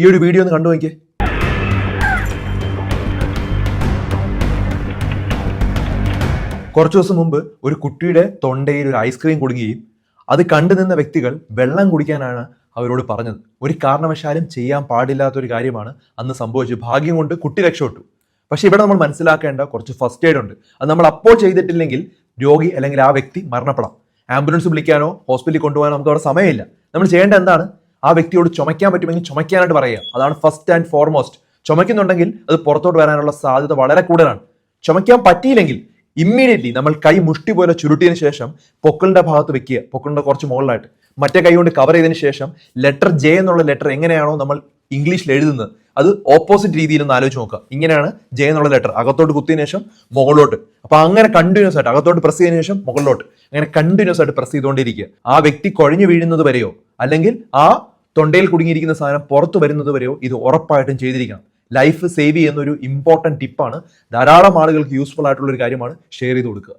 ഈ ഒരു വീഡിയോ ഒന്ന് കണ്ടു നോക്കിയേ. കുറച്ചു ദിവസം മുമ്പ് ഒരു കുട്ടിയുടെ തൊണ്ടയിൽ ഒരു ഐസ്ക്രീം കുടുങ്ങുകയും അത് കണ്ടു നിന്ന വ്യക്തികൾ വെള്ളം കുടിക്കാനാണ് അവരോട് പറഞ്ഞത്. ഒരു കാരണവശാലും ചെയ്യാൻ പാടില്ലാത്തൊരു കാര്യമാണ് അന്ന് സംഭവിച്ചത്. ഭാഗ്യം കൊണ്ട് കുട്ടി രക്ഷപ്പെട്ടു. പക്ഷെ ഇവിടെ നമ്മൾ മനസ്സിലാക്കേണ്ട കുറച്ച് ഫസ്റ്റ് എയ്ഡ് ഉണ്ട്. അത് നമ്മൾ അപ്പോൾ ചെയ്തിട്ടില്ലെങ്കിൽ രോഗി അല്ലെങ്കിൽ ആ വ്യക്തി മരണപ്പെടാം. ആംബുലൻസ് വിളിക്കാനോ ഹോസ്പിറ്റലിൽ കൊണ്ടുപോകാനോ നമുക്ക് അവിടെ സമയമില്ല. നമ്മൾ ചെയ്യേണ്ട എന്താണ്? ആ വ്യക്തിയോട് ചുമയ്ക്കാൻ പറ്റുമെങ്കിൽ ചുമയ്ക്കാനായിട്ട് പറയുക. അതാണ് ഫസ്റ്റ് ആൻഡ് ഫോർമോസ്റ്റ്. ചുമയ്ക്കുന്നുണ്ടെങ്കിൽ അത് പുറത്തോട്ട് വരാനുള്ള സാധ്യത വളരെ കൂടുതലാണ്. ചുമയ്ക്കാൻ പറ്റിയില്ലെങ്കിൽ ഇമ്മീഡിയറ്റ്ലി നമ്മൾ കൈ മുഷ്ടി പോലെ ചുരുട്ടിയതിനു ശേഷം പൊക്കിളിന്റെ ഭാഗത്ത് വെക്കുക, പൊക്കിളിന്റെ കുറച്ച് മുകളിലായിട്ട്. മറ്റേ കൈ കൊണ്ട് കവർ ചെയ്തതിനു ശേഷം ലെറ്റർ ജെ എന്നുള്ള ലെറ്റർ എങ്ങനെയാണോ നമ്മൾ ഇംഗ്ലീഷിൽ എഴുതുന്നത് അത് ഓപ്പോസിറ്റ് രീതിയിൽ ഒന്ന് ആലോചിച്ച് നോക്കുക. ഇങ്ങനെയാണ് ജെ എന്നുള്ള ലെറ്റർ. അകത്തോട്ട് കുത്തിയതിനു ശേഷം മുകളിലോട്ട്. അപ്പൊ അങ്ങനെ കണ്ടിന്യൂസ് ആയിട്ട് അകത്തോട്ട് പ്രസ് ചെയ്തതിനു ശേഷം മുകളിലോട്ട്, അങ്ങനെ കണ്ടിന്യൂസ് ആയിട്ട് പ്രസ് ചെയ്തുകൊണ്ടിരിക്കുക. ആ വ്യക്തി കുഴഞ്ഞു വീഴുന്നത് വരെയോ അല്ലെങ്കിൽ ആ തൊണ്ടയിൽ കുടുങ്ങിയിരിക്കുന്ന സാധനം പുറത്തു വരുന്നത് വരെയോ ഇത് ഉറപ്പായിട്ടും ചെയ്തിരിക്കണം. ലൈഫ് സേവ് ചെയ്യുന്ന ഒരു ഇമ്പോർട്ടൻറ്റ് ടിപ്പാണ്. ധാരാളം ആളുകൾക്ക് യൂസ്ഫുൾ ആയിട്ടുള്ള ഒരു കാര്യമാണ്. ഷെയർ ചെയ്ത് കൊടുക്കുക.